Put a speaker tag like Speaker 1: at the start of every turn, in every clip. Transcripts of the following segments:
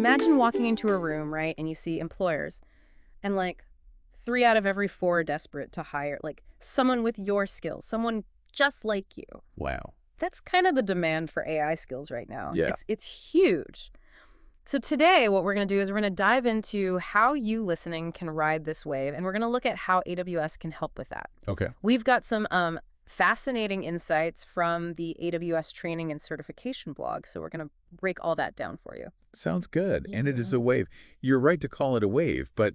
Speaker 1: Imagine walking into a room, right, and you see employers, and like 3 out of every 4 are desperate to hire like someone with your skills, someone just like you.
Speaker 2: Wow.
Speaker 1: That's kind of the demand for AI skills right now.
Speaker 2: Yeah.
Speaker 1: It's huge. So today, what we're going to do is we're going to dive into how you listening can ride this wave, and we're going to look at how AWS can help with that.
Speaker 2: Okay.
Speaker 1: We've got some fascinating insights from the AWS training and certification blog, so we're going to break all that down for you.
Speaker 2: Sounds good. And it is
Speaker 1: Yeah.
Speaker 2: a wave. You're right to call it a wave, but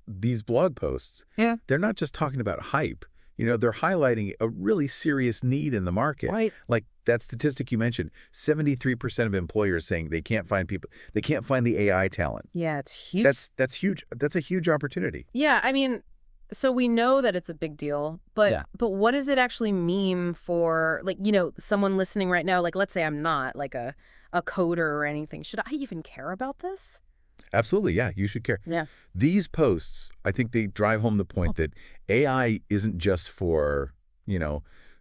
Speaker 2: these blog posts,
Speaker 1: Yeah.
Speaker 2: they're not just talking about hype. They're highlighting a really serious need in the market.
Speaker 1: Right.
Speaker 2: Like that statistic you mentioned, 73% of employers saying they can't find people, they can't find the AI talent.
Speaker 1: Yeah, it's huge.
Speaker 2: That's huge. That's a huge opportunity.
Speaker 1: Yeah, I mean, so we know that it's a big deal, but
Speaker 2: Yeah.
Speaker 1: but what does it actually mean for someone listening right now? Like, let's say I'm not like a coder or anything. Should I even care about this?
Speaker 2: Absolutely. Yeah, you should care.
Speaker 1: Yeah.
Speaker 2: These posts, I think they drive home the point that AI isn't just for,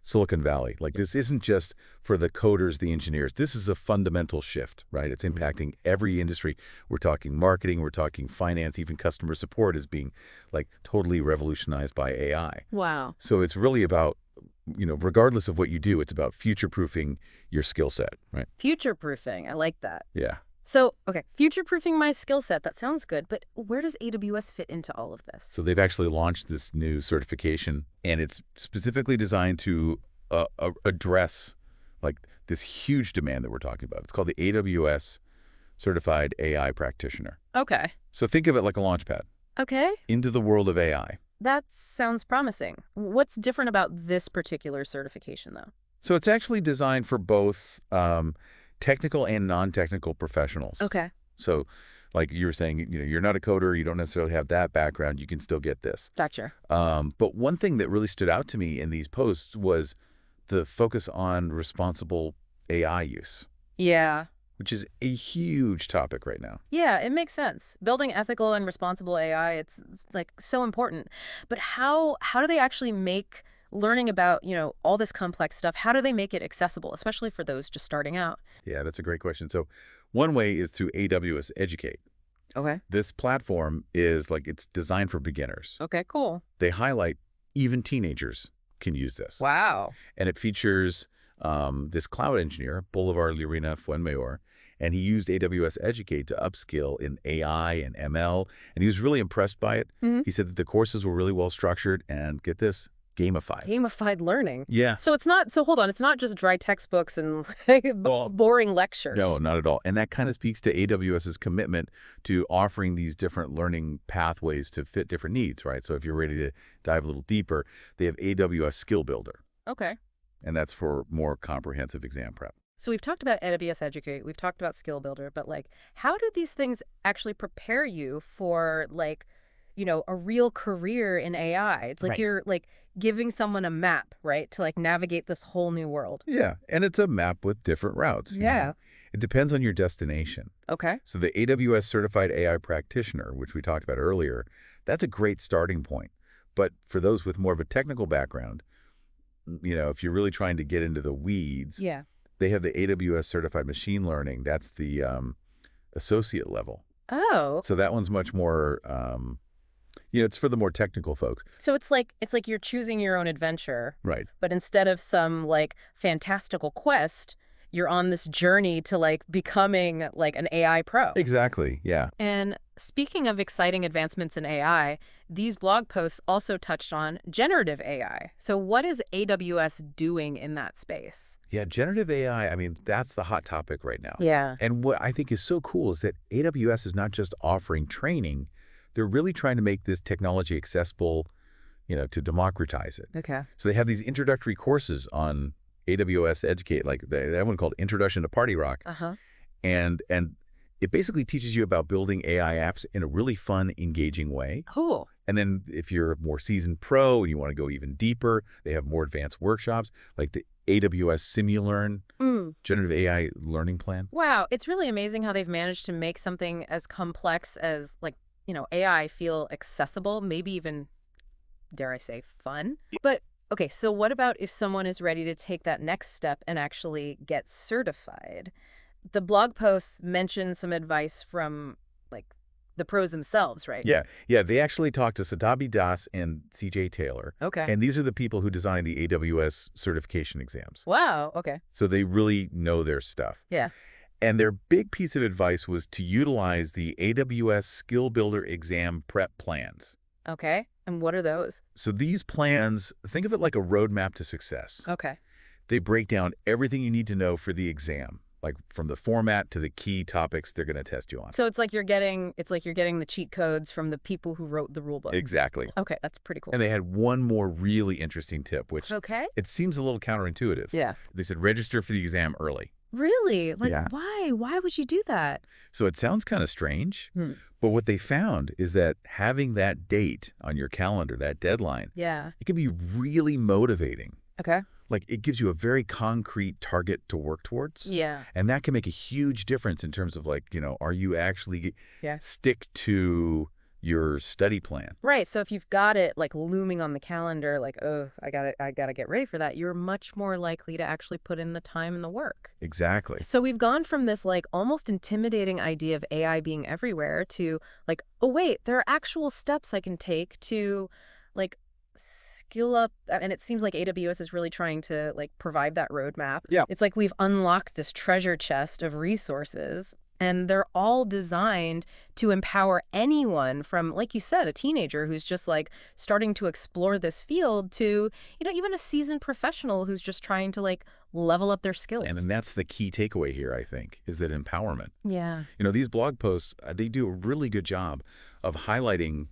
Speaker 2: Silicon Valley. Like this isn't just for the coders, the engineers. This is a fundamental shift, right? It's impacting every industry. We're talking marketing, we're talking finance, even customer support is being like totally revolutionized by AI.
Speaker 1: Wow.
Speaker 2: So it's really about, regardless of what you do, it's about future-proofing your skill set, right?
Speaker 1: Future-proofing. I like that.
Speaker 2: Yeah.
Speaker 1: So, okay, future-proofing my skill set. That sounds good, but where does AWS fit into all of this?
Speaker 2: So they've actually launched this new certification, and it's specifically designed to address like this huge demand that we're talking about. It's called the AWS Certified AI Practitioner.
Speaker 1: Okay.
Speaker 2: So think of it like a launchpad
Speaker 1: Okay.
Speaker 2: into the world of AI.
Speaker 1: That sounds promising. What's different about this particular certification, though?
Speaker 2: So it's actually designed for both technical and non-technical professionals.
Speaker 1: Okay.
Speaker 2: So like you were saying, you're not a coder, you don't necessarily have that background, you can still get this.
Speaker 1: Gotcha.
Speaker 2: But one thing that really stood out to me in these posts was the focus on responsible AI use,
Speaker 1: Yeah.
Speaker 2: which is a huge topic right now.
Speaker 1: Yeah, it makes sense. Building ethical and responsible AI, it's like so important. But how do they actually make learning about, all this complex stuff, how do they make it accessible, especially for those just starting out?
Speaker 2: Yeah, that's a great question. So one way is through AWS Educate.
Speaker 1: Okay.
Speaker 2: This platform is like it's designed for beginners.
Speaker 1: Okay, cool.
Speaker 2: They highlight even teenagers can use this.
Speaker 1: Wow.
Speaker 2: And it features this cloud engineer, Bolivar Llerena Fuenmayor, and he used AWS Educate to upskill in AI and ML, and he was really impressed by it.
Speaker 1: Mhm.
Speaker 2: He said that the courses were really well structured and, get this, gamified.
Speaker 1: Gamified learning.
Speaker 2: Yeah.
Speaker 1: So hold on, it's not just dry textbooks and boring lectures.
Speaker 2: No, not at all. And that kind of speaks to AWS's commitment to offering these different learning pathways to fit different needs, right? So if you're ready to dive a little deeper, they have AWS Skill Builder,
Speaker 1: Okay.
Speaker 2: and that's for more comprehensive exam prep.
Speaker 1: So we've talked about AWS Educate, we've talked about Skill Builder, but how do these things actually prepare you for a real career in AI? It's like
Speaker 2: Right.
Speaker 1: you're giving someone a map, right, to navigate this whole new world.
Speaker 2: Yeah, and it's a map with different routes.
Speaker 1: Yeah.
Speaker 2: It depends on your destination.
Speaker 1: Okay.
Speaker 2: So the AWS Certified AI Practitioner, which we talked about earlier, that's a great starting point. But for those with more of a technical background, if you're really trying to get into the weeds,
Speaker 1: Yeah.
Speaker 2: they have the AWS Certified Machine Learning. That's the associate level.
Speaker 1: Oh.
Speaker 2: So that one's much more, it's for the more technical folks.
Speaker 1: So it's like you're choosing your own adventure,
Speaker 2: Right.
Speaker 1: but instead of some fantastical quest, you're on this journey to becoming an AI pro.
Speaker 2: Exactly. Yeah.
Speaker 1: And speaking of exciting advancements in AI, these blog posts also touched on generative AI. So what is AWS doing in that space?
Speaker 2: Yeah, generative AI, I mean, that's the hot topic right now.
Speaker 1: Yeah.
Speaker 2: And what I think is so cool is that AWS is not just offering training, they're really trying to make this technology accessible, to democratize it.
Speaker 1: Okay.
Speaker 2: So they have these introductory courses on AWS Educate, like they have one called Introduction to Party Rock.
Speaker 1: Uh-huh.
Speaker 2: And it basically teaches you about building AI apps in a really fun, engaging way.
Speaker 1: Cool.
Speaker 2: And then if you're a more seasoned pro and you want to go even deeper, they have more advanced workshops like the AWS SimuLearn Generative AI Learning Plan.
Speaker 1: Wow. It's really amazing how they've managed to make something as complex as AI feel accessible, maybe even, dare I say, fun. But okay, so what about if someone is ready to take that next step and actually get certified? the blog posts mention some advice from, like, the pros themselves, right?
Speaker 2: Yeah, yeah, they actually talked to Satabi Das and CJ Taylor,
Speaker 1: Okay.
Speaker 2: and these are the people who designed the AWS certification exams.
Speaker 1: Wow, okay.
Speaker 2: So they really know their stuff.
Speaker 1: Yeah.
Speaker 2: And their big piece of advice was to utilize the AWS Skill Builder exam prep plans.
Speaker 1: Okay. And what are those?
Speaker 2: So these plans, think of it like a roadmap to success.
Speaker 1: Okay.
Speaker 2: They break down everything you need to know for the exam, like from the format to the key topics they're going to test you on.
Speaker 1: So it's like you're getting the cheat codes from the people who wrote the rule book.
Speaker 2: Exactly.
Speaker 1: Okay, that's pretty cool.
Speaker 2: And they had one more really interesting tip, which
Speaker 1: Okay.
Speaker 2: it seems a little counterintuitive.
Speaker 1: Yeah.
Speaker 2: They said register for the exam early.
Speaker 1: Really? Like,
Speaker 2: Yeah.
Speaker 1: why? Why would you do that?
Speaker 2: So it sounds kind of strange,
Speaker 1: Hmm.
Speaker 2: but what they found is that having that date on your calendar, that deadline,
Speaker 1: Yeah.
Speaker 2: it can be really motivating.
Speaker 1: Okay.
Speaker 2: Like it gives you a very concrete target to work towards.
Speaker 1: Yeah.
Speaker 2: And that can make a huge difference in terms of like, are you actually
Speaker 1: Yeah.
Speaker 2: stick to your study plan?
Speaker 1: Right. So if you've got it like looming on the calendar, like, oh, I gotta get ready for that, you're much more likely to actually put in the time and the work.
Speaker 2: Exactly.
Speaker 1: So we've gone from this like almost intimidating idea of AI being everywhere to like, oh wait, there are actual steps I can take to like skill up. And it seems like AWS is really trying to like provide that roadmap.
Speaker 2: Yeah.
Speaker 1: It's like we've unlocked this treasure chest of resources. And they're all designed to empower anyone from, like you said, a teenager who's just like starting to explore this field to, even a seasoned professional who's just trying to like level up their skills.
Speaker 2: And that's the key takeaway here, I think, is that empowerment.
Speaker 1: Yeah.
Speaker 2: These blog posts, they do a really good job of highlighting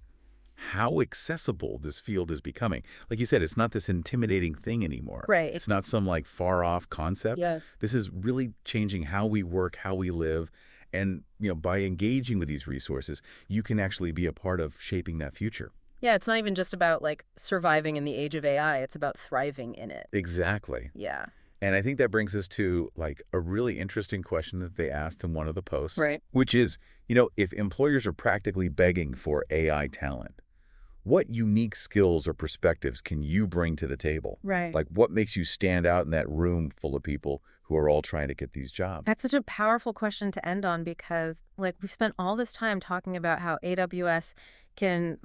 Speaker 2: how accessible this field is becoming. Like you said, it's not this intimidating thing anymore.
Speaker 1: Right.
Speaker 2: It's not some like far off concept.
Speaker 1: Yeah.
Speaker 2: This is really changing how we work, how we live. And, by engaging with these resources, you can actually be a part of shaping that future.
Speaker 1: Yeah, it's not even just about like surviving in the age of AI. It's about thriving in it.
Speaker 2: Exactly.
Speaker 1: Yeah.
Speaker 2: And I think that brings us to like a really interesting question that they asked in one of the posts,
Speaker 1: Right.
Speaker 2: which is, if employers are practically begging for AI talent, what unique skills or perspectives can you bring to the table?
Speaker 1: Right.
Speaker 2: Like what makes you stand out in that room full of people who are all trying to get these jobs?
Speaker 1: That's such a powerful question to end on because like we've spent all this time talking about how AWS can,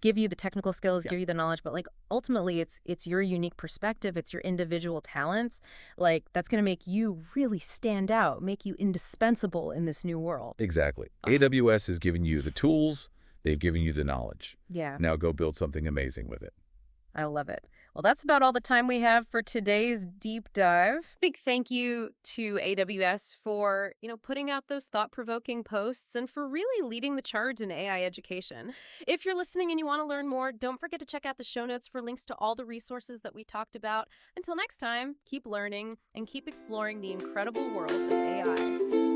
Speaker 1: give you the technical skills,
Speaker 2: Yeah.
Speaker 1: give you the knowledge, but like ultimately it's your unique perspective, it's your individual talents, like that's going to make you really stand out, make you indispensable in this new world.
Speaker 2: Exactly. AWS has given you the tools, they've given you the knowledge.
Speaker 1: Yeah.
Speaker 2: Now go build something amazing with it.
Speaker 1: I love it. Well, that's about all the time we have for today's deep dive. Big thank you to AWS for, putting out those thought-provoking posts and for really leading the charge in AI education. If you're listening and you want to learn more, don't forget to check out the show notes for links to all the resources that we talked about. Until next time, keep learning and keep exploring the incredible world of AI.